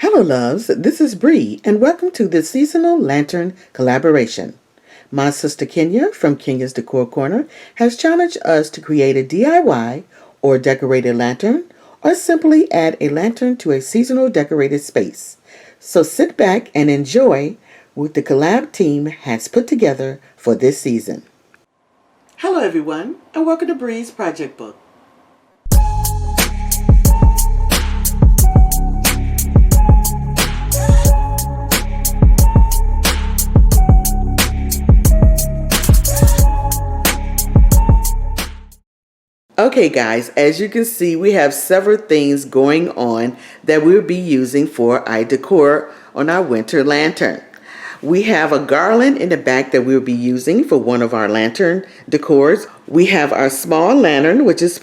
Hello loves, this is Bree and welcome to the Seasonal Lantern Collaboration. My sister Kenya from Kenya's Decor Corner has challenged us to create a DIY or decorated lantern or simply add a lantern to a seasonal decorated space. So sit back and enjoy what the collab team has put together for this season. Hello everyone and welcome to Bree's Project Book. Okay guys, as you can see, we have several things going on that we'll be using for our decor on our winter lantern. We have a garland in the back that we'll be using for one of our lantern decors. We have our small lantern, which is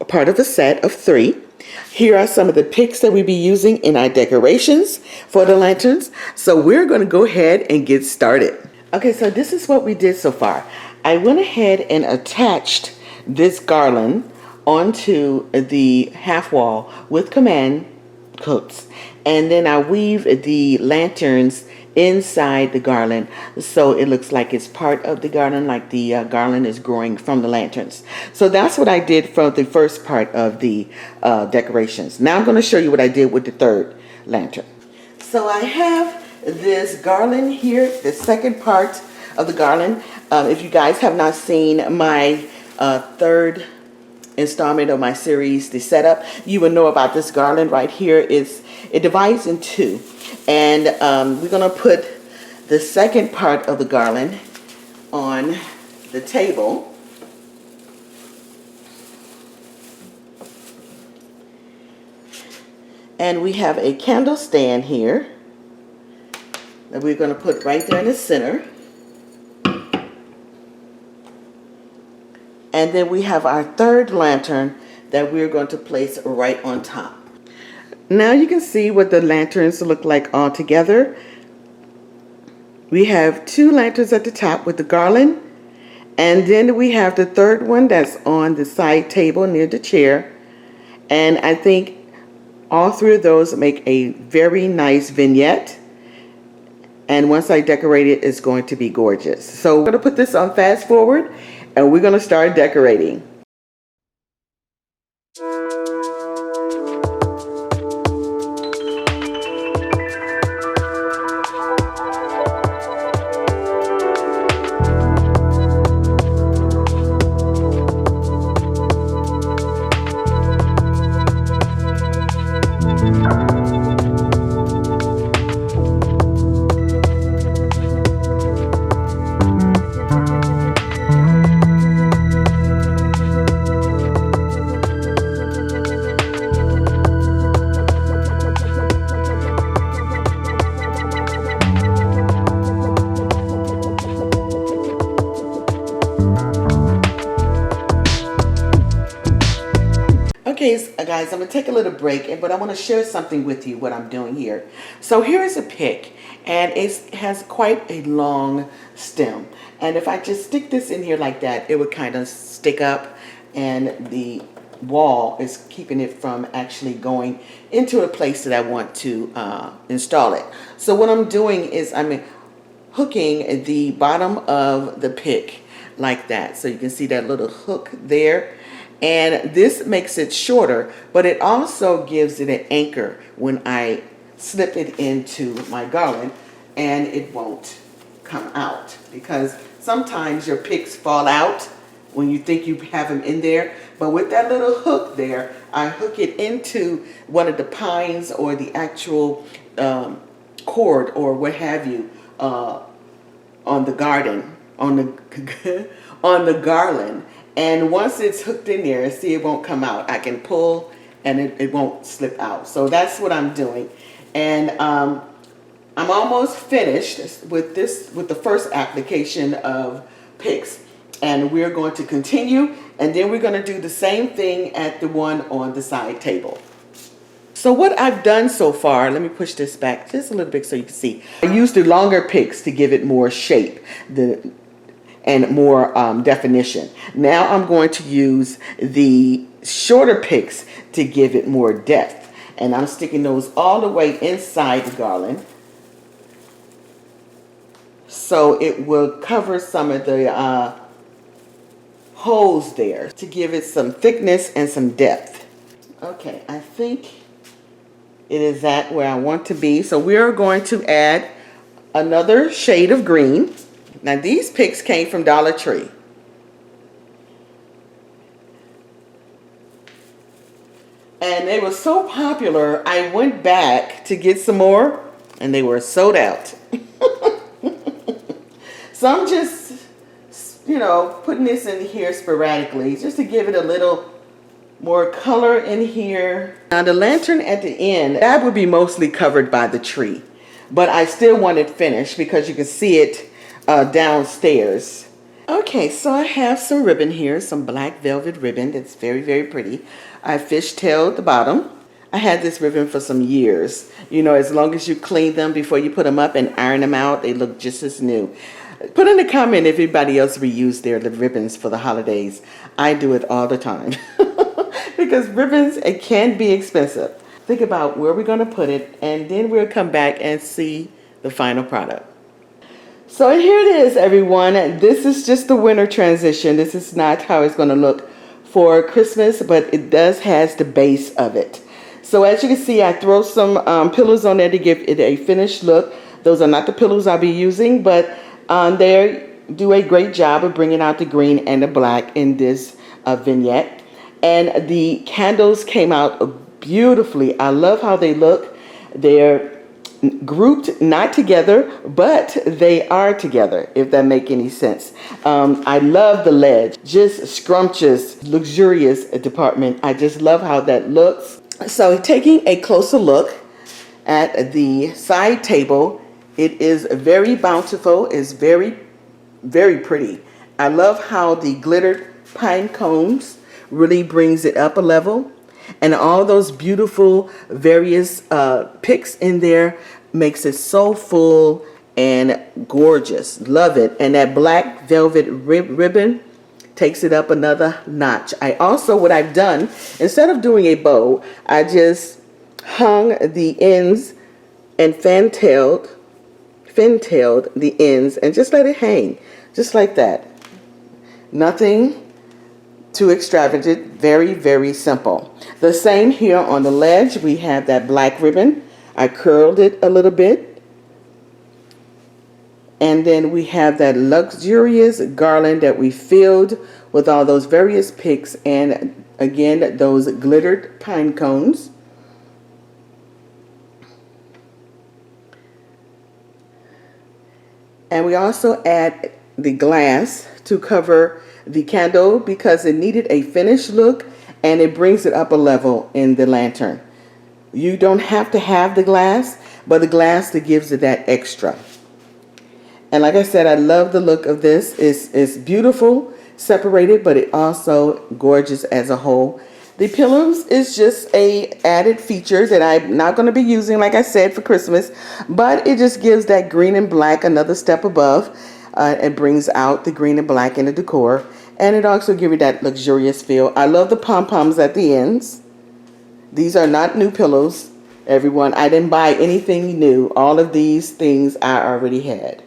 part of a set of 3. Here are some of the picks that we'll be using in our decorations for the lanterns. So we're going to go ahead and get started. Okay, so this is what we did so far. I went ahead and attached this garland onto the half wall with command hooks, and then I weave the lanterns inside the garland so it looks like it's part of the garland, like the garland is growing from the lanterns. So that's what I did for the first part of the decorations. Now I'm going to show you what I did with the third lantern. So I have this garland here, the second part of the garland. If you guys have not seen my third installment of my series, the setup, you will know about this garland right here. It divides in 2, and we're going to put the second part of the garland on the table. And we have a candle stand here that we're going to put right there in the center. And then we have our third lantern that we're going to place right on top. Now you can see what the lanterns look like all together. We have 2 lanterns at the top with the garland. And then we have the third one that's on the side table near the chair. And I think all 3 of those make a very nice vignette. And once I decorate it, it's going to be gorgeous. So we're going to put this on fast forward and we're going to start decorating. Okay, guys, I'm going to take a little break, but I want to share something with you, what I'm doing here. So here is a pick, and it has quite a long stem. And if I just stick this in here like that, it would kind of stick up, and the wall is keeping it from actually going into a place that I want to install it. So what I'm doing is I'm hooking the bottom of the pick like that. So you can see that little hook there. And this makes it shorter, but it also gives it an anchor when I slip it into my garland, and it won't come out, because sometimes your picks fall out when you think you have them in there. But with that little hook there, I hook it into one of the pines or the actual cord or what have you on the garden, on the garland. And once it's hooked in there, see, it won't come out. I can pull and it won't slip out. So that's what I'm doing. And I'm almost finished with the first application of picks. And we're going to continue. And then we're going to do the same thing at the one on the side table. So what I've done so far, let me push this back just a little bit so you can see. I used the longer picks to give it more shape. And more definition. Now I'm going to use the shorter picks to give it more depth. And I'm sticking those all the way inside the garland, so it will cover some of the holes there to give it some thickness and some depth. Okay, I think it is at where I want to be. So we're going to add another shade of green. Now these picks came from Dollar Tree. And they were so popular, I went back to get some more and they were sold out. So I'm just, you know, putting this in here sporadically just to give it a little more color in here. Now the lantern at the end, that would be mostly covered by the tree, but I still want it finished because you can see it downstairs. Okay, so I have some ribbon here, some black velvet ribbon that's very, very pretty. I fishtailed the bottom. I had this ribbon for some years. You know, as long as you clean them before you put them up and iron them out, they look just as new. Put in a comment if anybody else reused their ribbons for the holidays. I do it all the time. Because ribbons, it can be expensive. Think about where we're going to put it, and then we'll come back and see the final product. So here it is, everyone. This is just the winter transition. This is not how it's going to look for Christmas, but it does has the base of it. So as you can see, I throw some pillows on there to give it a finished look. Those are not the pillows I'll be using, but they do a great job of bringing out the green and the black in this vignette. And the candles came out beautifully. I love how they look. They're grouped, not together, but they are together, if that make any sense. I love the ledge, just scrumptious, luxurious department. I just love how that looks. So taking a closer look at the side table, it is very bountiful. It's very, very pretty. I love how the glittered pine cones really brings it up a level. And all those beautiful various picks in there makes it so full and gorgeous. Love it. And that black velvet ribbon takes it up another notch. I also, what I've done, instead of doing a bow, I just hung the ends and fin-tailed the ends and just let it hang. Just like that. Nothing too extravagant, very, very simple. The same here on the ledge. We have that black ribbon. I curled it a little bit. And then we have that luxurious garland that we filled with all those various picks and again, those glittered pine cones. And we also add the glass to cover the candle because it needed a finished look and it brings it up a level in the lantern. You don't have to have the glass, but the glass that gives it that extra. And like I said, I love the look of this. It's beautiful, separated, but it also gorgeous as a whole. The pillows is just a added feature that I'm not going to be using, like I said, for Christmas, but it just gives that green and black another step above. It brings out the green and black in the decor, and it also gives you that luxurious feel. I love the pom-poms at the ends. These are not new pillows, everyone. I didn't buy anything new. All of these things I already had.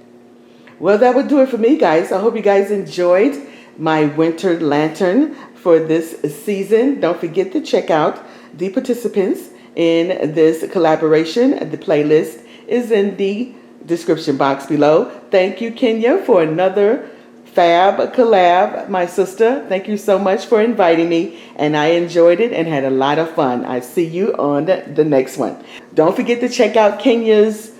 Well, that would do it for me, guys. I hope you guys enjoyed my winter lantern for this season. Don't forget to check out the participants in this collaboration. The playlist is in the description box below. Thank you, Kenya, for another Fab-Collab, my sister. Thank you so much for inviting me, and I enjoyed it and had a lot of fun. I see you on the next one. Don't forget to check out Kenya's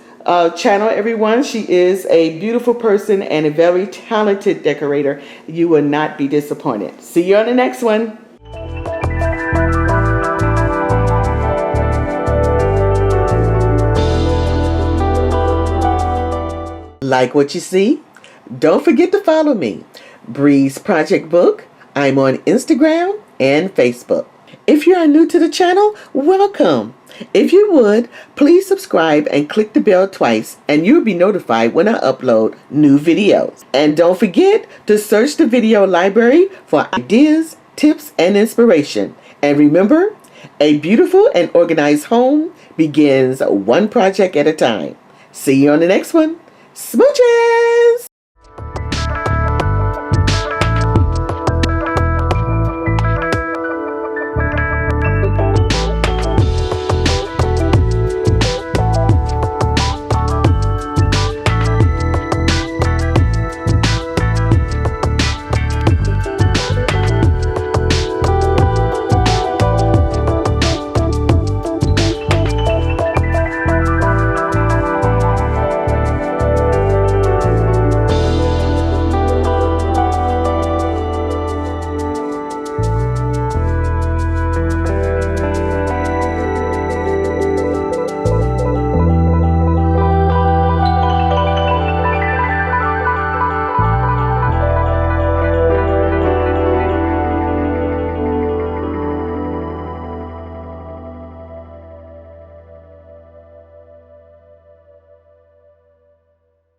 channel, everyone. She is a beautiful person and a very talented decorator. You will not be disappointed. See you on the next one. Like what you see? Don't forget to follow me, Breeze Project Book. I'm on Instagram and Facebook. If you are new to the channel, welcome. If you would, please subscribe and click the bell twice and you'll be notified when I upload new videos. And don't forget to search the video library for ideas, tips, and inspiration. And remember, A beautiful and organized home begins one project at a time. See you on the next one. Smooches!